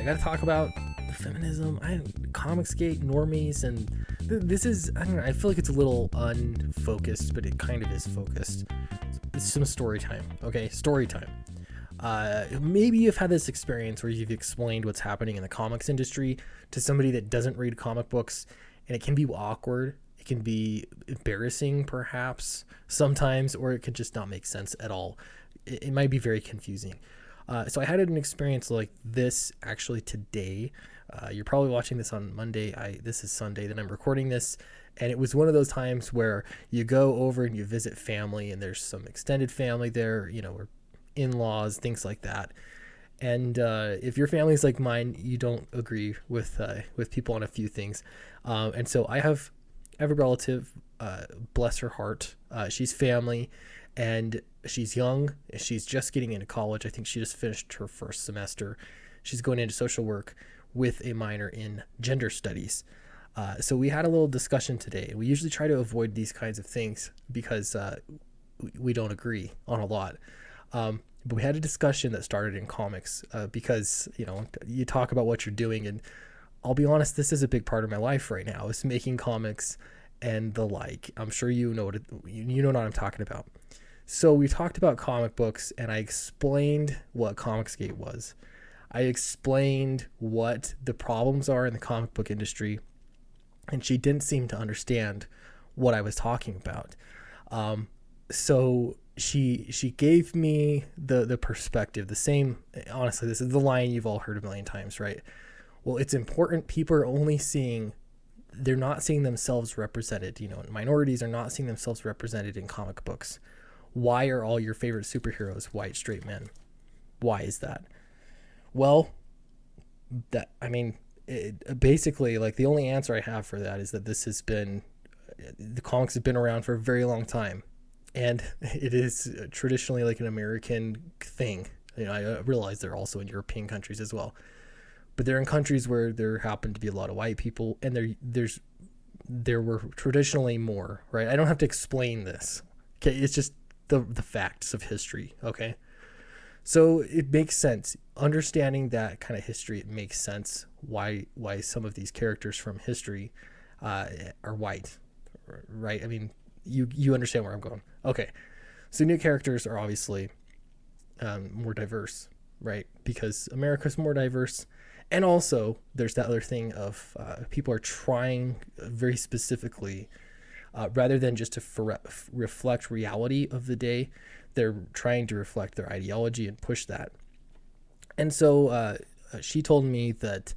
got to talk about feminism, Comicsgate, normies, and this is, I don't know, I feel like it's a little unfocused, but it kind of is focused. It's some story time, okay? Story time. Maybe you've had this experience where you've explained what's happening in the comics industry to somebody that doesn't read comic books, and it can be awkward. It can be embarrassing, perhaps, sometimes, or it could just not make sense at all. It might be very confusing. So I had an experience like this actually today. You're probably watching this on Monday. This is Sunday that I'm recording this. And it was one of those times where you go over and you visit family, and there's some extended family there, or in-laws, things like that. And if your family's like mine, you don't agree with people on a few things. And so I have a relative, bless her heart. She's family, and she's young. She's just getting into college. I think she just finished her first semester. She's going into social work with a minor in gender studies. So we had a little discussion today. We usually try to avoid these kinds of things because we don't agree on a lot. But we had a discussion that started in comics because, you talk about what you're doing. And I'll be honest, this is a big part of my life right now, is making comics and the like. I'm sure you know what I'm talking about. So we talked about comic books, and I explained what Comicsgate was. I explained what the problems are in the comic book industry, and she didn't seem to understand what I was talking about. So she gave me the perspective, the same. Honestly, this is the line you've all heard a million times, right? Well, it's important. People are only they're not seeing themselves represented. Minorities are not seeing themselves represented in comic books. Why are all your favorite superheroes white, straight men? Why is that? Well, basically, like, the only answer I have for that is that the comics have been around for a very long time, and it is traditionally like an American thing. I realize they're also in European countries as well, but they're in countries where there happen to be a lot of white people, and there were traditionally more, right? I don't have to explain this. Okay, it's just the facts of history. Okay, so it makes sense. Understanding that kind of history, it makes sense why some of these characters from history are white, right? I mean, you understand where I'm going. Okay, so new characters are obviously more diverse, right? Because America's more diverse. And also, there's that other thing of people are trying very specifically, rather than just to reflect reality of the day, they're trying to reflect their ideology and push that. And so she told me that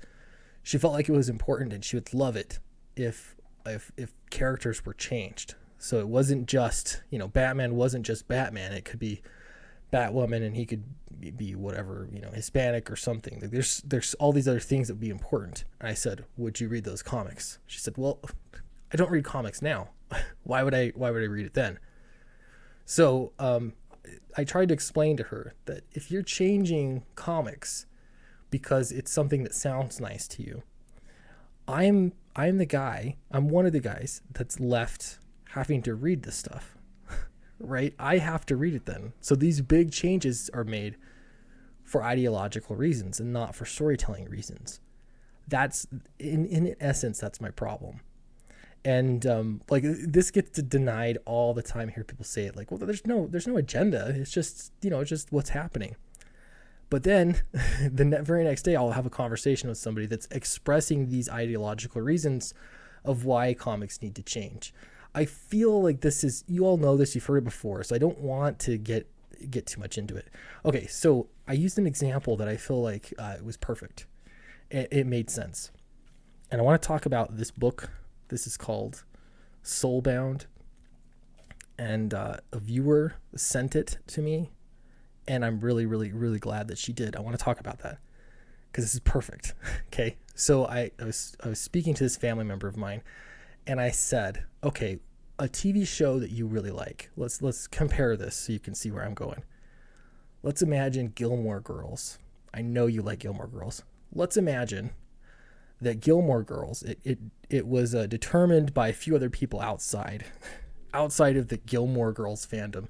she felt like it was important, and she would love it if characters were changed. So it wasn't just, Batman wasn't just Batman. It could be Batwoman, and he could be whatever, Hispanic or something. There's all these other things that would be important. And I said, would you read those comics? She said, well, I don't read comics now. Why would I read it then? So I tried to explain to her that if you're changing comics because it's something that sounds nice to you, I'm one of the guys that's left having to read this stuff. Right? I have to read it then. So these big changes are made for ideological reasons and not for storytelling reasons. That's in essence, that's my problem. And this gets denied all the time. I hear people say it like, well, there's no agenda. It's just, it's just what's happening. But then the very next day, I'll have a conversation with somebody that's expressing these ideological reasons of why comics need to change. I feel like you all know this, you've heard it before, so I don't want to get too much into it. Okay, so I used an example that I feel like it was perfect. It made sense. And I want to talk about this book. This is called Soulbound. And a viewer sent it to me, and I'm really, really, really glad that she did. I want to talk about that because this is perfect. Okay, so I was speaking to this family member of mine, and I said, okay, a TV show that you really like. Let's compare this so you can see where I'm going. Let's imagine Gilmore Girls. I know you like Gilmore Girls. Let's imagine that Gilmore Girls, it was determined by a few other people outside of the Gilmore Girls fandom,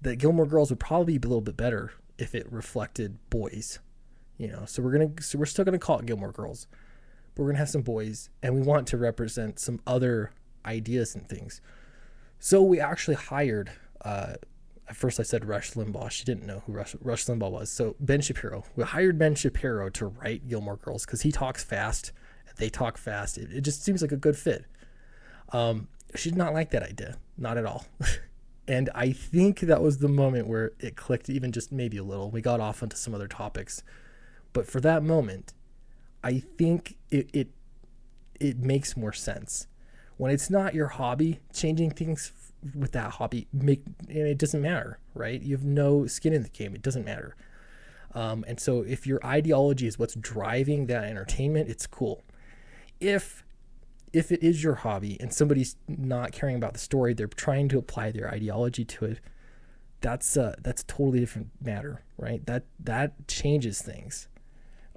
that Gilmore Girls would probably be a little bit better if it reflected boys. So we're still gonna call it Gilmore Girls, but we're gonna have some boys, and we want to represent some other ideas and things. So we actually hired. At first I said Rush Limbaugh. She didn't know who Rush Limbaugh was. So Ben Shapiro. We hired Ben Shapiro to write Gilmore Girls because he talks fast. They talk fast. It just seems like a good fit. She did not like that idea. Not at all. And I think that was the moment where it clicked, even just maybe a little. We got off onto some other topics. But for that moment, I think it makes more sense. When it's not your hobby, changing things with that hobby, it doesn't matter, right? You have no skin in the game. It doesn't matter. And so if your ideology is what's driving that entertainment, it's cool. If it is your hobby and somebody's not caring about the story, they're trying to apply their ideology to it, that's a totally different matter, right? That changes things.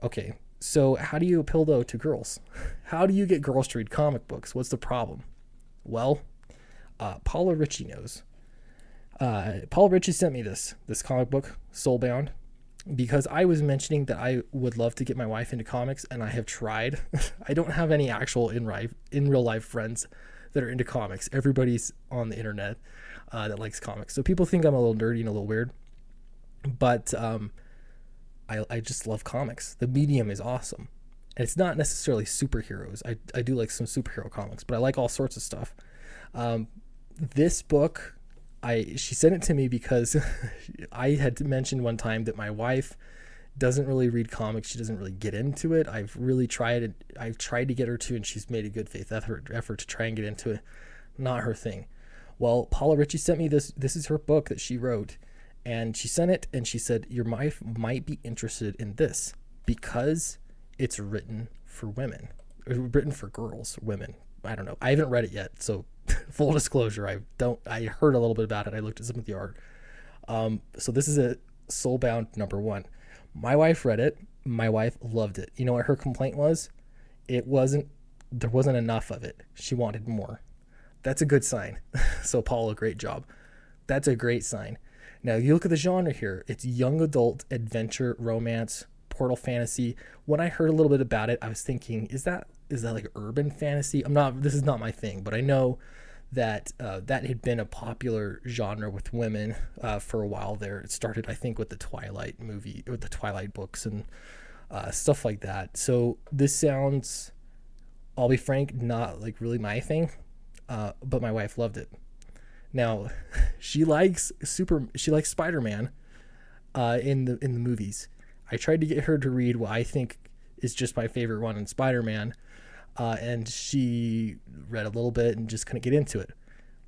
Okay, so how do you appeal though to girls? How do you get girls to read comic books? What's the problem? Well, Paula Ritchie knows. Paula Ritchie sent me this comic book, Soulbound, because I was mentioning that I would love to get my wife into comics, and I have tried. I don't have any actual in real life friends that are into comics. Everybody's on the internet that likes comics. So people think I'm a little nerdy and a little weird, but I just love comics. The medium is awesome. And it's not necessarily superheroes. I do like some superhero comics, but I like all sorts of stuff. This book, she sent it to me because I had mentioned one time that my wife doesn't really read comics. She doesn't really get into it. I've tried to get her to, and she's made a good faith effort to try and get into it. Not her thing. Well, Paula Ritchie sent me this. This is her book that she wrote, and she sent it, and she said, your wife might be interested in this because it's written for women, or written for girls, women. I don't know. I haven't read it yet, so full disclosure, I heard a little bit about it. I looked at some of the art. So this is a Soulbound #1. My wife read it. My wife loved it. You know what her complaint was? There wasn't enough of it. She wanted more. That's a good sign. So Paula, great job. That's a great sign. Now you look at the genre here. It's young adult adventure, romance, portal fantasy. When I heard a little bit about it, I was thinking, is that like urban fantasy? This is not my thing, but I know that that had been a popular genre with women for a while there. It started, I think, with the Twilight movie, with the Twilight books and stuff like that. So this sounds, I'll be frank, not like really my thing, but my wife loved it. Now, she likes Spider-Man in the movies. I tried to get her to read what I think is just my favorite one in Spider-Man, and she read a little bit and just couldn't get into it.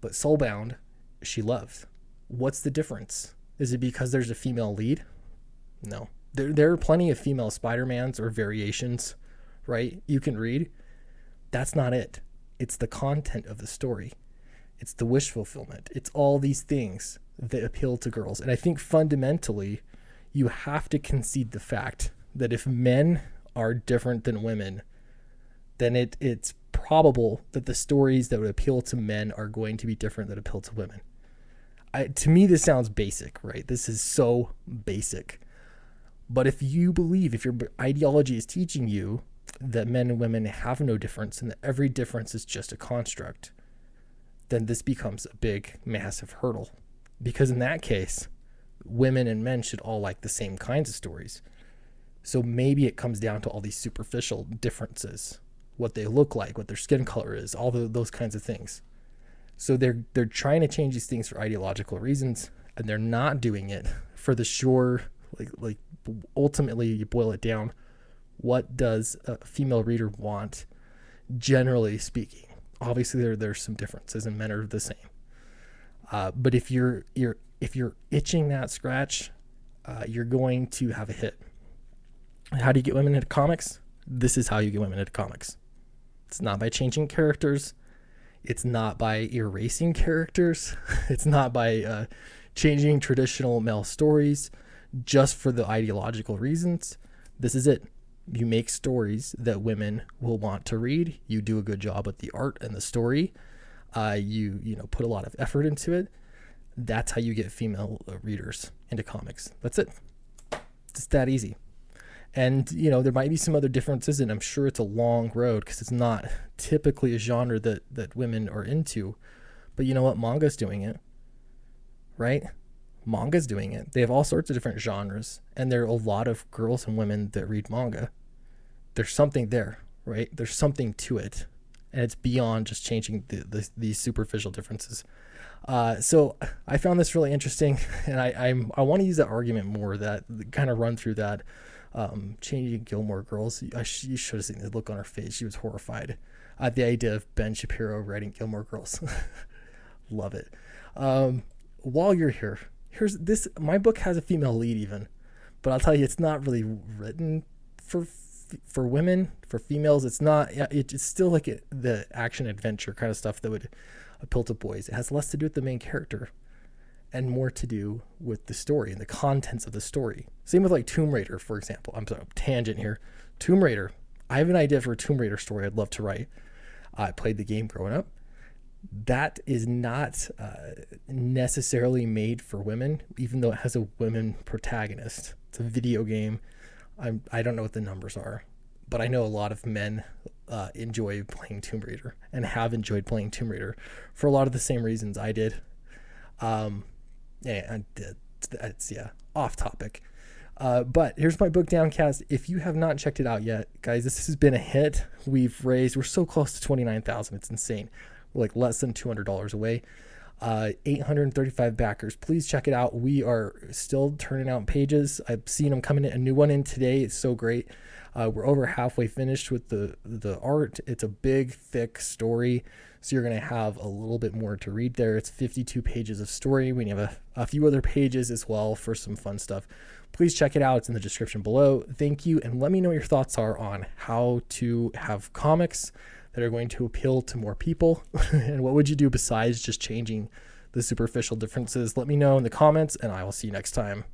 But Soulbound, she loved. What's the difference? Is it because there's a female lead? No. There are plenty of female Spider-Mans or variations, right? You can read. That's not it. It's the content of the story. It's the wish fulfillment. It's all these things that appeal to girls. And I think fundamentally, you have to concede the fact that if men are different than women, then it's probable that the stories that would appeal to men are going to be different that appeal to women. To me, this sounds basic, right? This is so basic. But if your ideology is teaching you that men and women have no difference and that every difference is just a construct, then this becomes a big, massive hurdle. Because in that case, women and men should all like the same kinds of stories. So maybe it comes down to all these superficial differences, what they look like, what their skin color is, all those kinds of things. So they're trying to change these things for ideological reasons, and they're not doing it for the sure, like ultimately you boil it down, what does a female reader want, generally speaking? Obviously there's some differences and men are the same. But if you're itching that scratch, you're going to have a hit. How do you get women into comics? This is how you get women into comics. It's not by changing characters. It's not by erasing characters. It's not by changing traditional male stories just for the ideological reasons. This is it. You make stories that women will want to read. You do a good job with the art and the story. You put a lot of effort into it. That's how you get female readers into comics. That's it. It's that easy. And, there might be some other differences, and I'm sure it's a long road because it's not typically a genre that women are into. But you know what? Manga's doing it, right? Manga's doing it. They have all sorts of different genres, and there are a lot of girls and women that read manga. There's something there, right? There's something to it, and it's beyond just changing these superficial differences. So I found this really interesting, and I want to use that argument more, that kind of run through that. Changing Gilmore Girls, you should have seen the look on her face. She was horrified at the idea of Ben Shapiro writing Gilmore Girls. Love it. While you're here, here's this. My book has a female lead even, but I'll tell you, it's not really written for women, for females. It's not. It's still like the action adventure kind of stuff that would appeal to boys. It has less to do with the main character and more to do with the story and the contents of the story. Same with like Tomb Raider, for example. I'm sorry, tangent here. Tomb Raider. I have an idea for a Tomb Raider story I'd love to write. I played the game growing up. That is not necessarily made for women, even though it has a women protagonist. It's a video game. I don't know what the numbers are, but I know a lot of men enjoy playing Tomb Raider and have enjoyed playing Tomb Raider for a lot of the same reasons I did. It's off topic. But here's my book, Downcast. If you have not checked it out yet, guys, this has been a hit. We're so close to 29,000. It's insane. We're like less than $200 away. 835 backers. Please check it out. We are still turning out pages. I've seen them coming in, a new one in today. It's so great. We're over halfway finished with the art. It's a big, thick story, so you're going to have a little bit more to read there. It's 52 pages of story. We have a few other pages as well for some fun stuff. Please check it out. It's in the description below. Thank you, and let me know what your thoughts are on how to have comics that are going to appeal to more people, and what would you do besides just changing the superficial differences. Let me know in the comments, and I will see you next time.